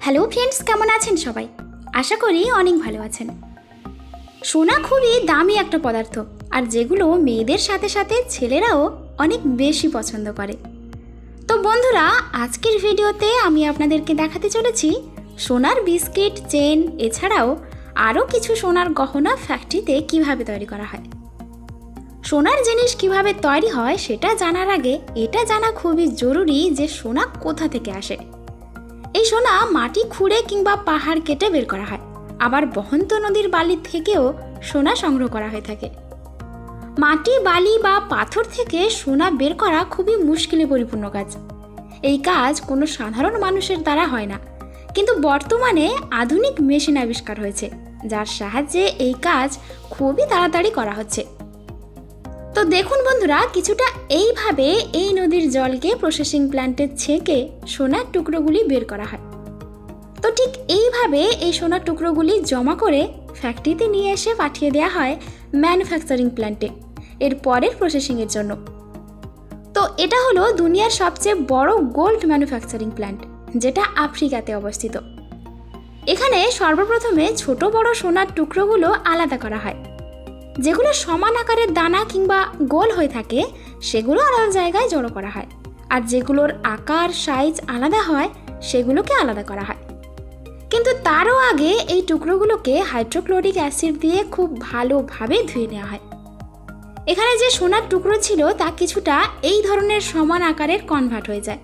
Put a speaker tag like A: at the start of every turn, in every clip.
A: Hello friends, কেমন আছেন সবাই? আশা করি অনেক ভালো আছেন। সোনা খুবই দামি একটা পদার্থ, আর যেগুলো মেয়েদের সাথে সাথে ছেলেরাও অনেক বেশি পছন্দ করে। তো বন্ধুরা, আজকের ভিডিওতে আমি আপনাদেরকে দেখাতে চলেছি সোনার বিস্কিট, চেন এছাড়াও আরও কিছু সোনার গহনা ফ্যাক্টরিতে কিভাবে তৈরি করা হয়। সোনার জিনিস কিভাবে তৈরি হয় সেটা জানার আগে এটা জানা খুবই জরুরি যে সোনা কোথা থেকে আসে। এই সোনা মাটি খুঁড়ে কিংবা পাহাড় কেটে বের করা হয়, আবার বহন্ত নদীর বালি থেকেও সোনা সংগ্রহ করা হয়ে থাকে। মাটি, বালি বা পাথর থেকে সোনা বের করা খুবই মুশকিলে পরিপূর্ণ কাজ। এই কাজ কোনো সাধারণ মানুষের দ্বারা হয় না, কিন্তু বর্তমানে আধুনিক মেশিন আবিষ্কার হয়েছে যার সাহায্যে এই কাজ খুবই তাড়াতাড়ি করা হচ্ছে। তো দেখুন বন্ধুরা, কিছুটা এইভাবে এই নদীর জলকে প্রসেসিং প্ল্যান্টে ছেঁকে সোনার টুকরোগুলি বের করা হয়। তো ঠিক এইভাবে এই সোনার টুকরোগুলি জমা করে ফ্যাক্টরিতে নিয়ে এসে পাঠিয়ে দেওয়া হয় ম্যানুফ্যাকচারিং প্ল্যান্টে এর পরের প্রসেসিংয়ের জন্য। তো এটা হলো দুনিয়ার সবচেয়ে বড় গোল্ড ম্যানুফ্যাকচারিং প্ল্যান্ট, যেটা আফ্রিকাতে অবস্থিত। এখানে সর্বপ্রথমে ছোট বড় সোনার টুকরোগুলো আলাদা করা হয়। যেগুলো সমান আকারের দানা কিংবা গোল হয়ে থাকে সেগুলো আলাদা জায়গায় জড়ো করা হয়, আর যেগুলোর আকার সাইজ আলাদা হয় সেগুলোকে আলাদা করা হয়। কিন্তু তারও আগে এই টুকরোগুলোকে হাইড্রোক্লোরিক অ্যাসিড দিয়ে খুব ভালোভাবে ধুয়ে নেওয়া হয়। এখানে যে সোনার টুকরো ছিল তা কিছুটা এই ধরনের সমান আকারের কনভার্ট হয়ে যায়।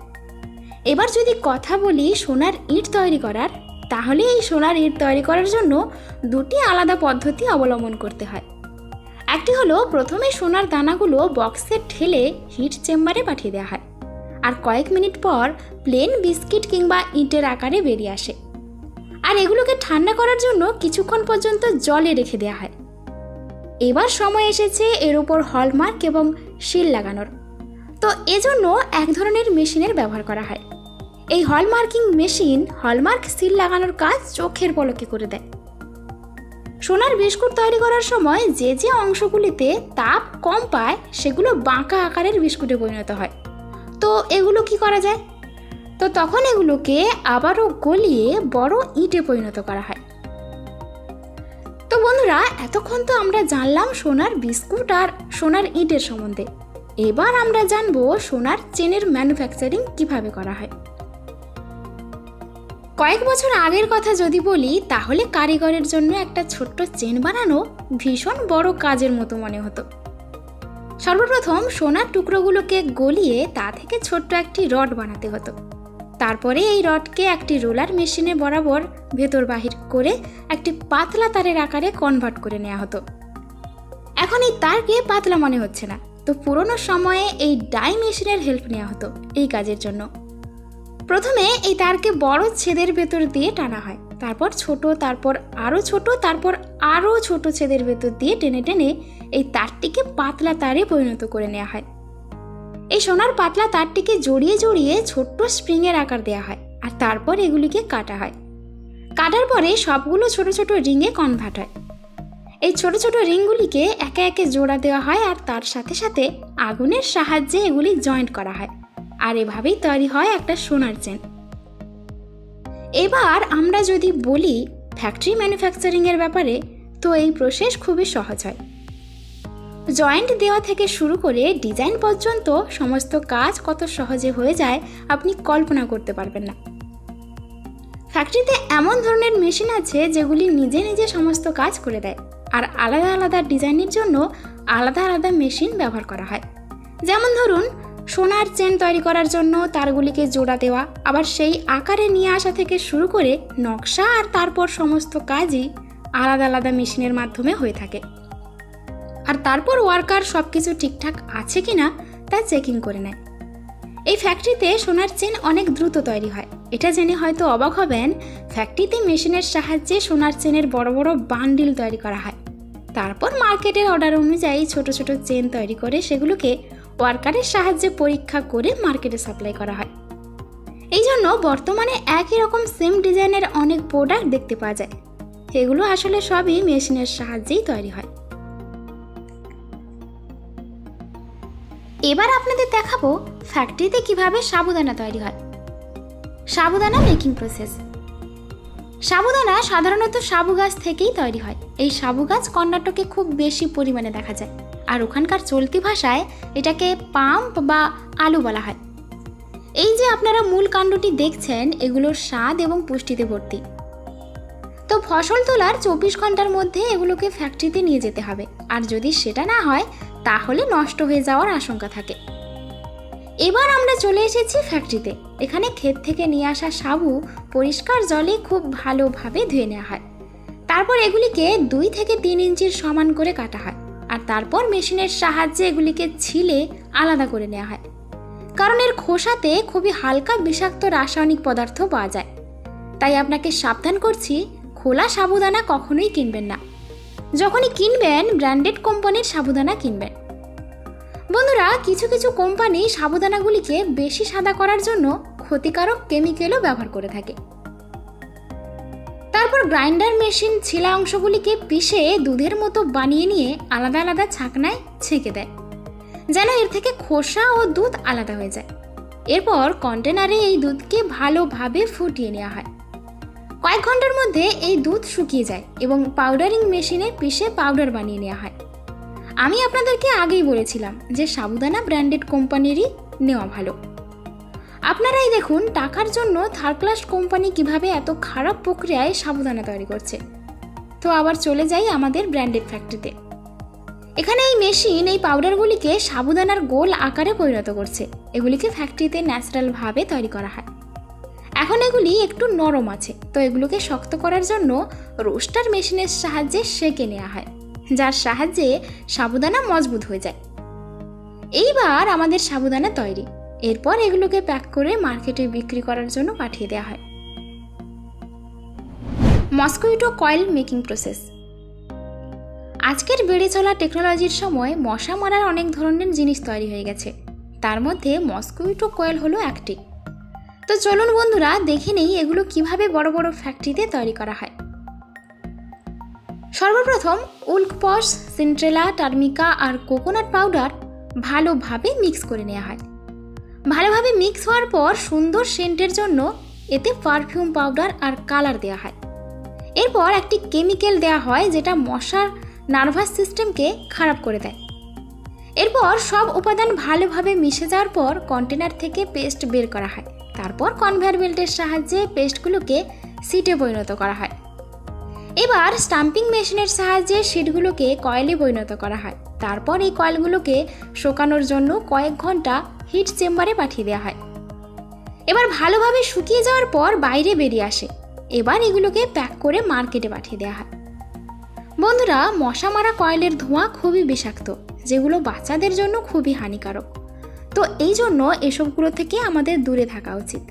A: এবার যদি কথা বলি সোনার ইট তৈরি করার, তাহলে এই সোনার ইট তৈরি করার জন্য দুটি আলাদা পদ্ধতি অবলম্বন করতে হয়। একটি হলো প্রথমে সোনার দানাগুলো বক্সে ঢেলে হিট চেম্বারে পাঠিয়ে দেওয়া হয়, আর কয়েক মিনিট পর প্লেন বিস্কিট কিংবা ইটের আকারে বেরিয়ে আসে। আর এগুলোকে ঠান্ডা করার জন্য কিছুক্ষণ পর্যন্ত জলে রেখে দেওয়া হয়। এবার সময় এসেছে এর উপর হলমার্ক এবং সিল লাগানোর। তো এজন্য এক ধরনের মেশিনের ব্যবহার করা হয়। এই হলমার্কিং মেশিন হলমার্ক সিল লাগানোর কাজ চোখের পলকে করে দেয়। সোনার বিস্কুট তৈরি করার সময় যে যে অংশগুলিতে তাপ কম পায় সেগুলো বাঁকা আকারের বিস্কুটে পরিণত হয়। তো এগুলো কি করা যায়? তো তখন এগুলোকে আবারও গলিয়ে বড় ইটে পরিণত করা হয়। তো বন্ধুরা, এতক্ষণ তো আমরা জানলাম সোনার বিস্কুট আর সোনার ইটের সম্বন্ধে। এবার আমরা জানবো সোনার চেনের ম্যানুফ্যাকচারিং কিভাবে করা হয়। কয়েক বছর আগের কথা যদি বলি, তাহলে কারিগরের জন্য একটা ছোট্ট চেন বানানো ভীষণ বড় কাজের মতো মনে হতো। সর্বপ্রথম সোনার টুকরোগুলোকে গলিয়ে তা থেকে ছোট্ট একটি রড বানাতে হতো। তারপরে এই রডকে একটি রোলার মেশিনে বরাবর ভেতর বাহির করে একটি পাতলা তারের আকারে কনভার্ট করে নেওয়া হতো। এখন এই তারকে পাতলা মনে হচ্ছে না, তো পুরোনো সময়ে এই ডাই মেশিনের হেল্প নেওয়া হতো এই কাজের জন্য। প্রথমে এই তারকে বড় ছেদের ভেতর দিয়ে টানা হয়, তারপর ছোট, তারপর আরও ছোট, তারপর আরও ছোট ছেদের ভেতর দিয়ে টেনে টেনে এই তারটিকে পাতলা তারে পরিণত করে নেওয়া হয়। এই সোনার পাতলা তারটিকে জড়িয়ে জড়িয়ে ছোট্ট স্প্রিংয়ের আকার দেওয়া হয়, আর তারপর এগুলিকে কাটা হয়। কাটার পরে সবগুলো ছোট ছোট রিংয়ে কনভার্ট হয়। এই ছোট ছোট রিংগুলিকে একে একে জোড়া দেওয়া হয়, আর তার সাথে সাথে আগুনের সাহায্যে এগুলি জয়েন্ট করা হয়, আর এভাবেই তৈরি হয় একটা সোনার চেন। এবার আমরা যদি বলি ফ্যাক্টরি ম্যানুফ্যাকচারিংয়ের ব্যাপারে, তো এই প্রসেস খুবই সহজ হয়। জয়েন্ট দেওয়া থেকে শুরু করে ডিজাইন পর্যন্ত সমস্ত কাজ কত সহজে হয়ে যায় আপনি কল্পনা করতে পারবেন না। ফ্যাক্টরিতে এমন ধরনের মেশিন আছে যেগুলি নিজে নিজে সমস্ত কাজ করে দেয়, আর আলাদা আলাদা ডিজাইনের জন্য আলাদা আলাদা মেশিন ব্যবহার করা হয়। যেমন ধরুন, সোনার চেন তৈরি করার জন্য তারগুলিকে জোড়া দেওয়া, আবার সেই আকারে নিয়ে আসা থেকে শুরু করে নকশা আর তারপর সমস্ত কাজই আলাদা আলাদা মেশিনের মাধ্যমে হয়ে থাকে। আর তারপর ওয়ার্কার সব কিছু ঠিকঠাক আছে কিনা তা চেকিং করে নেয়। এই ফ্যাক্টরিতে সোনার চেন অনেক দ্রুত তৈরি হয়। এটা জেনে হয়তো অবাক হবেন, ফ্যাক্টরিতে মেশিনের সাহায্যে সোনার চেনের বড় বড় বান্ডিল তৈরি করা হয়। তারপর মার্কেটের অর্ডার অনুযায়ী ছোট ছোট চেন তৈরি করে সেগুলোকে ওয়ার্কারের সাহায্যে পরীক্ষা করে মার্কেটে সাপ্লাই করা হয়। এই জন্য বর্তমানে একই রকম সেম ডিজাইনের অনেক প্রোডাক্ট দেখতে পাওয়া যায়। এগুলো আসলে সবই মেশিনের সাহায্যেই তৈরি হয়। এবার আপনাদের দেখাবো ফ্যাক্টরিতে কিভাবে সাবুদানা তৈরি হয়। সাবুদানা মেকিং প্রসেস। সাবুদানা সাধারণত সাবু গাছ থেকেই তৈরি হয়। এই সাবু গাছ কর্ণাটকে খুব বেশি পরিমাণে দেখা যায়, আর ওখানকার চলতি ভাষায় এটাকে পাম্প বা আলু বলা হয়। এই যে আপনারা মূল কাণ্ডটি দেখছেন, এগুলোর স্বাদ এবং পুষ্টিতে ভর্তি। তো ফসল তোলার 24 ঘন্টার মধ্যে এগুলোকে ফ্যাক্টরিতে নিয়ে যেতে হবে, আর যদি সেটা না হয় তাহলে নষ্ট হয়ে যাওয়ার আশঙ্কা থাকে। এবার আমরা চলে এসেছি ফ্যাক্টরিতে। এখানে ক্ষেত থেকে নিয়ে আসা সাবু পরিষ্কার জলে খুব ভালোভাবে ধুয়ে নেওয়া হয়। তারপর এগুলিকে 2 থেকে 3 ইঞ্চির সমান করে কাটা হয়, আর তারপর মেশিনের সাহায্যে এগুলিকে ছিলে আলাদা করে নেওয়া হয়। কারণ এর খোসাতে খুবই হালকা বিষাক্ত রাসায়নিক পদার্থ পাওয়া যায়। তাই আপনাকে সাবধান করছি, খোলা সাবুদানা কখনোই কিনবেন না। যখনই কিনবেন ব্র্যান্ডেড কোম্পানির সাবুদানা কিনবেন। বন্ধুরা, কিছু কিছু কোম্পানি সাবুদানাগুলিকে বেশি সাদা করার জন্য ক্ষতিকারক কেমিক্যালও ব্যবহার করে থাকে। তারপর গ্রাইন্ডার মেশিন ছিলা অংশগুলিকে পিষে দুধের মতো বানিয়ে নিয়ে আলাদা আলাদা ছাকনায় ছেঁকে দেয়, যেন এর থেকে খোসা ও দুধ আলাদা হয়ে যায়। এরপর কন্টেনারে এই দুধকে ভালোভাবে ফুটিয়ে নেওয়া হয়। কয়েক ঘন্টার মধ্যে এই দুধ শুকিয়ে যায় এবং পাউডারিং মেশিনে পিষে পাউডার বানিয়ে নেওয়া হয়। আমি আপনাদেরকে আগেই বলেছিলাম যে সাবুদানা ব্র্যান্ডেড কোম্পানিরই নেওয়া ভালো। আপনারাই দেখুন টাকার জন্য থার্ড ক্লাস কোম্পানি কিভাবে এত খারাপ প্রক্রিয়ায় সাবুদানা তৈরি করছে। তো আবার চলে যাই আমাদের ব্র্যান্ডেড ফ্যাক্টরিতে। এখানে এই মেশিন এই পাউডারগুলিকে সাবুদানার গোল আকারে পরিণত করছে। এগুলিকে ফ্যাক্টরিতে ন্যাচারালভাবে তৈরি করা হয়। এখন এগুলি একটু নরম আছে, তো এগুলোকে শক্ত করার জন্য রোস্টার মেশিনের সাহায্যে সেঁকে নেওয়া হয়, যার সাহায্যে সাবুদানা মজবুত হয়ে যায়। এইবার আমাদের সাবুদানা তৈরি। এরপর এগুলোকে প্যাক করে মার্কেটে বিক্রি করার জন্য পাঠিয়ে দেওয়া হয়। Mosquito coil making process. আজকের বেড়ে চলা টেকনোলজির সময় মশা মারার অনেক ধরনের জিনিস তৈরি হয়ে গেছে, তার মধ্যে মসকুইটো কয়েল হলো একটি। তো চলুন বন্ধুরা দেখে নেই এগুলো কিভাবে বড় বড় ফ্যাক্টরিতে তৈরি করা হয়। সর্বপ্রথম উল্কপস, সিন্ট্রেলা, টার্মিকা আর কোকোনাট পাউডার ভালোভাবে মিক্স করে নেওয়া হয়। ভালোভাবে মিক্স হওয়ার পর সুন্দর সেন্টের জন্য এতে পারফিউম পাউডার আর কালার দেওয়া হয়। এরপর একটি কেমিক্যাল দেওয়া হয় যেটা মশার নার্ভাস সিস্টেমকে খারাপ করে দেয়। এরপর সব উপাদান ভালোভাবে মিশে যাওয়ার পর কন্টেনার থেকে পেস্ট বের করা হয়। তারপর কনভেয়ার বেল্টের সাহায্যে পেস্টগুলোকে সিটে পরিণত করা হয়। এবার স্টাম্পিং মেশিনের সাহায্যে শিটগুলোকে কয়েলে পরিণত করা হয়। তারপর এই কয়েলগুলোকে শুকানোর জন্য কয়েক ঘন্টা হিট চেম্বারে পাঠিয়ে দেওয়া হয়। এবার ভালোভাবে শুকিয়ে যাওয়ার পর বাইরে বেরিয়ে আসে। এবার এগুলোকে প্যাক করে মার্কেটে পাঠিয়ে দেওয়া হয়। বন্ধুরা, মশা মারা কয়েলের ধোঁয়া খুবই বিষাক্ত, যেগুলো বাচ্চাদের জন্য খুবই হানিকারক। তো এই জন্য এসবগুলো থেকে আমাদের দূরে থাকা উচিত।